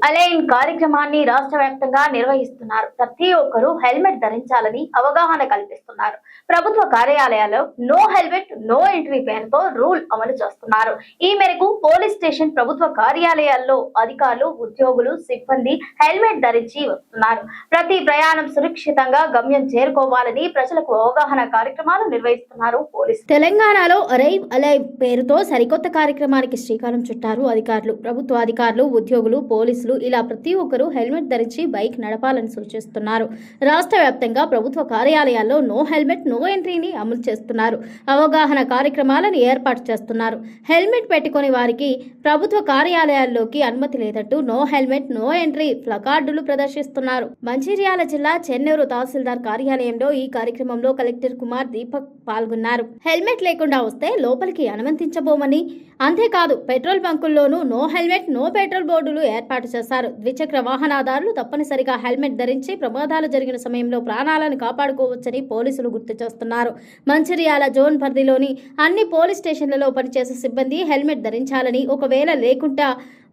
Align కార్యక్రమాన్ని రాష్ట్ర వ్యాప్తంగా నిర్వహిస్తున్నారు. ప్రతి ఒక్కరూ హెల్మెట్ ధరించాలని అవగాహన కల్పిస్తున్నారు. ప్రభుత్వ కార్యాలయాల్లో నో హెల్మెట్ నో ఎంట్రీ పేరుతో రూల్ అమలు చేస్తున్నారు. ఈ మేరకు పోలీస్ స్టేషన్, ప్రభుత్వ కార్యాలయాల్లో అధికారులు, ఉద్యోగులు, సిబ్బంది హెల్మెట్ ధరించి వస్తున్నారు. ప్రతి ప్రయాణం సురక్షితంగా గమ్యం చేరుకోవాలని ప్రజలకు అవగాహన కార్యక్రమాలు నిర్వహిస్తున్నారు పోలీసులు. తెలంగాణలో అరైవ్ అలైవ్ పేరుతో సరికొత్త కార్యక్రమానికి శ్రీకారం చుట్టారు అధికారులు. ప్రభుత్వ అధికారులు, ఉద్యోగులు, పోలీసులు ఇలా ప్రతి ఒక్కరూ హెల్మెట్ ధరించి బైక్ నడపాలని సూచిస్తున్నారు. రాష్ట్ర వ్యాప్తంగా ప్రభుత్వ కార్యాలయాల్లో నో హెల్మెట్ నో ఎంట్రీని అమలు చేస్తున్నారు. అవగాహన కార్యక్రమాలను ఏర్పాటు చేస్తున్నారు. హెల్మెట్ పెట్టుకుని వారికి ప్రభుత్వ కార్యాలయాల్లోకి అనుమతి లేదంటూ నో హెల్మెట్ నో ఎంట్రీ ప్లకార్డులు ప్రదర్శిస్తున్నారు. మంచిర్యాల జిల్లా చెన్నూరు తహసీల్దార్ కార్యాలయంలో ఈ కార్యక్రమంలో కలెక్టర్ కుమార్ దీపక్ పాల్గొన్నారు. హెల్మెట్ లేకుండా వస్తే లోపలికి అనుమతించబోమని, అంతేకాదు పెట్రోల్ బంకుల్లోనూ నో హెల్మెట్ నో పెట్రోల్ బోర్డులు ఏర్పాటు చేశారు. ద్విచక్ర వాహనదారులు తప్పనిసరిగా హెల్మెట్ ధరించి ప్రమాదాలు జరిగిన సమయంలో ప్రాణాలను కాపాడుకోవచ్చని పోలీసులు గుర్తు చేస్తున్నారు. మంచిర్యాల జోన్ పరిధిలోని అన్ని పోలీస్ స్టేషన్లలో పనిచేసే సిబ్బంది హెల్మెట్ ధరించాలని, ఒకవేళ లేకుండా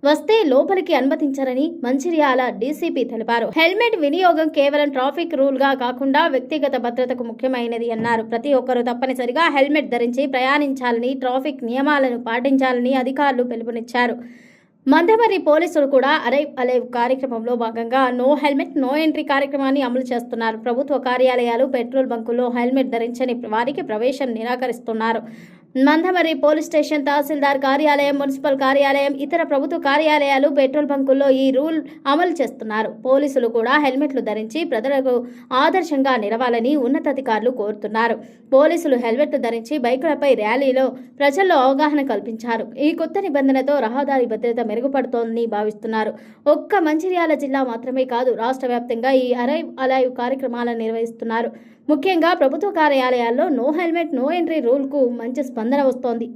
వస్తే లోపలికి అనుమతించారని మంచిర్యాల డీసీపీ తెలిపారు. హెల్మెట్ వినియోగం కేవలం ట్రాఫిక్ రూల్ గా కాకుండా వ్యక్తిగత భద్రతకు ముఖ్యమైనది అన్నారు. ప్రతి ఒక్కరూ తప్పనిసరిగా హెల్మెట్ ధరించి ప్రయాణించాలని, ట్రాఫిక్ నియమాలను పాటించాలని అధికారులు పిలుపునిచ్చారు. మందమర్రి పోలీసులు కూడా అరైవ్ అలైవ్ కార్యక్రమంలో భాగంగా నో హెల్మెట్ నో ఎంట్రీ కార్యక్రమాన్ని అమలు చేస్తున్నారు. ప్రభుత్వ కార్యాలయాలు, పెట్రోల్ బంకుల్లో హెల్మెట్ ధరించని వారికి ప్రవేశం నిరాకరిస్తున్నారు. మందమర్రి పోలీస్ స్టేషన్, తహసీల్దార్ కార్యాలయం, మున్సిపల్ కార్యాలయం, ఇతర ప్రభుత్వ కార్యాలయాలు, పెట్రోల్ బంకుల్లో ఈ రూల్ అమలు చేస్తున్నారు. పోలీసులు కూడా హెల్మెట్లు ధరించి ప్రజలకు ఆదర్శంగా నిలవాలని ఉన్నతాధికారులు కోరుతున్నారు. పోలీసులు హెల్మెట్లు ధరించి బైకులపై ర్యాలీలో ప్రజల్లో అవగాహన కల్పించారు. ఈ కొత్త నిబంధనతో రహదారి భద్రత మెరుగుపడుతోందని భావిస్తున్నారు. ఒక్క మంచిర్యాల జిల్లా మాత్రమే కాదు, రాష్ట్ర వ్యాప్తంగా ఈ అరైవ్ అలైవ్ కార్యక్రమాలను నిర్వహిస్తున్నారు. ముఖ్యంగా ప్రభుత్వ కార్యాలయాల్లో నో హెల్మెట్ నో ఎంట్రీ రూల్కు మంచి స్పందన వస్తోంది.